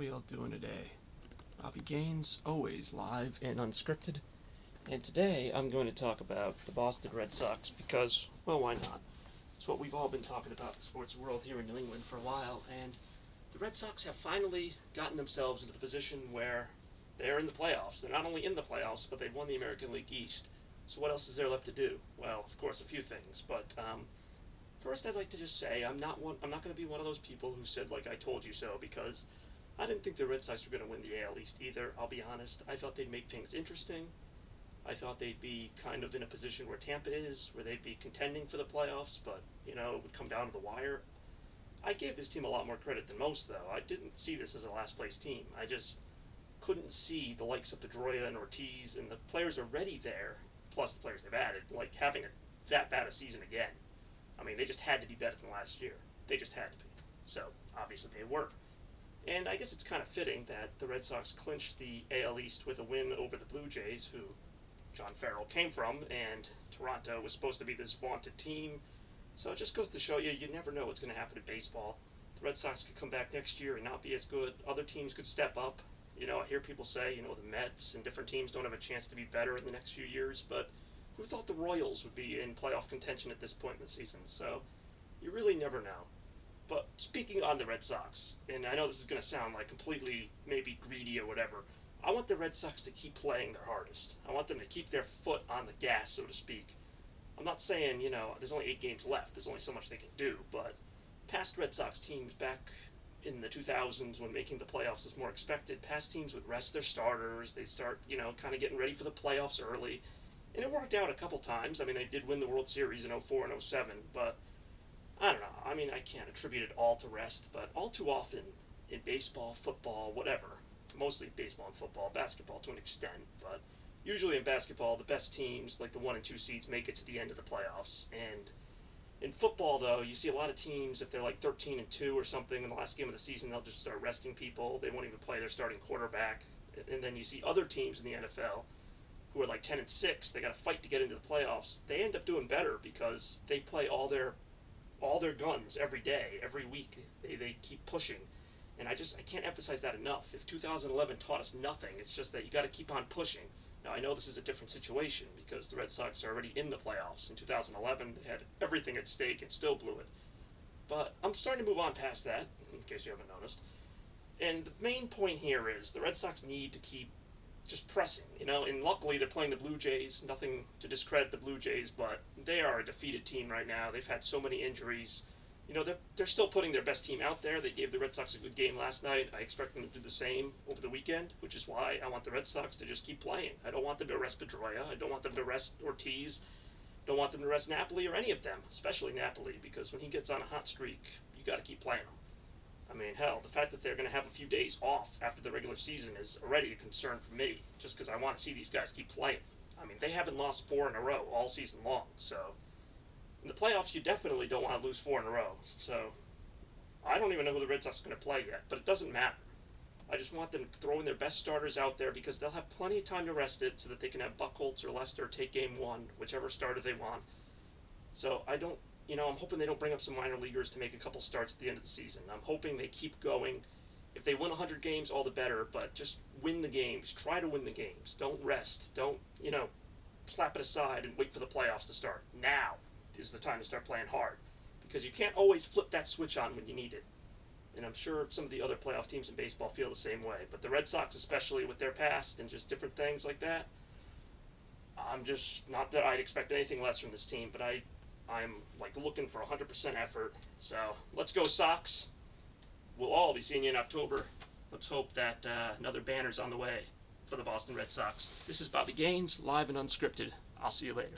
we all doing today? Bobby Gaines, always live and unscripted. And today I'm going to talk about the Boston Red Sox because, well, why not? It's what we've all been talking about in the sports world here in New England for a while, and the Red Sox have finally gotten themselves into the position where they're in the playoffs. They're not only in the playoffs, but they've won the American League East. So what else is there left to do? Well, of course, a few things, but first, I'd like to just say I'm not going to be one of those people who said, like, I told you so, because I didn't think the Red Sox were going to win the AL East either, I'll be honest. I thought they'd make things interesting. I thought they'd be kind of in a position where Tampa is, where they'd be contending for the playoffs, but, you know, it would come down to the wire. I gave this team a lot more credit than most, though. I didn't see this as a last-place team. I just couldn't see the likes of Pedroia and Ortiz, and the players already there, plus the players they've added, like, having that bad a season again. I mean, they just had to be better than last year. They just had to be. So, obviously they were. And I guess it's kind of fitting that the Red Sox clinched the AL East with a win over the Blue Jays, who John Farrell came from, and Toronto was supposed to be this vaunted team. So it just goes to show you, you never know what's going to happen in baseball. The Red Sox could come back next year and not be as good. Other teams could step up. You know, I hear people say, you know, the Mets and different teams don't have a chance to be better in the next few years, but who thought the Royals would be in playoff contention at this point in the season? So you really never know. But speaking on the Red Sox, and I know this is going to sound like completely maybe greedy or whatever, I want the Red Sox to keep playing their hardest. I want them to keep their foot on the gas, so to speak. I'm not saying, you know, there's only 8 games left, there's only so much they can do, but past Red Sox teams back in the 2000s when making the playoffs was more expected, past teams would rest their starters, they'd start, you know, kind of getting ready for the playoffs early. And it worked out a couple times. I mean, they did win the World Series in 04 and 07, but I don't know. I mean, I can't attribute it all to rest, but all too often in baseball, football, whatever, mostly baseball and football, basketball to an extent, but usually in basketball, the best teams, like the 1 and 2 seeds, make it to the end of the playoffs. And in football, though, you see a lot of teams, if they're like 13 and 2 or something in the last game of the season, they'll just start resting people. They won't even play their starting quarterback. And then you see other teams in the NFL who are like 10 and 6, they got to fight to get into the playoffs. They end up doing better because they play all their guns every day, every week. They keep pushing, and I can't emphasize that enough. If 2011 taught us nothing, it's just that you got to keep on pushing. Now I know this is a different situation because the Red Sox are already in the playoffs. In 2011, they had everything at stake and still blew it. But I'm starting to move on past that, in case you haven't noticed. And the main point here is the Red Sox need to keep just pressing, you know, and luckily they're playing the Blue Jays. Nothing to discredit the Blue Jays, but they are a defeated team right now. They've had so many injuries. You know, they're still putting their best team out there. They gave the Red Sox a good game last night. I expect them to do the same over the weekend, which is why I want the Red Sox to just keep playing. I don't want them to rest Pedroia. I don't want them to rest Ortiz. Don't want them to rest Napoli or any of them, especially Napoli, because when he gets on a hot streak, you got to keep playing him. I mean, hell, the fact that they're going to have a few days off after the regular season is already a concern for me, just because I want to see these guys keep playing. I mean, they haven't lost 4 in a row all season long, so in the playoffs, you definitely don't want to lose 4 in a row. So I don't even know who the Red Sox are going to play yet, but it doesn't matter. I just want them throwing their best starters out there because they'll have plenty of time to rest it so that they can have Buchholz or Lester take game 1, whichever starter they want. So I'm hoping they don't bring up some minor leaguers to make a couple starts at the end of the season. I'm hoping they keep going. If they win 100 games, all the better, but just win the games. Try to win the games. Don't rest. Don't, slap it aside and wait for the playoffs to start. Now is the time to start playing hard because you can't always flip that switch on when you need it. And I'm sure some of the other playoff teams in baseball feel the same way. But the Red Sox, especially with their past and just different things like that, I'm just, not that I'd expect anything less from this team, but I'm like looking for 100% effort. So let's go Sox. We'll all be seeing you in October. Let's hope that another banner's on the way for the Boston Red Sox. This is Bobby Gaines, live and unscripted. I'll see you later.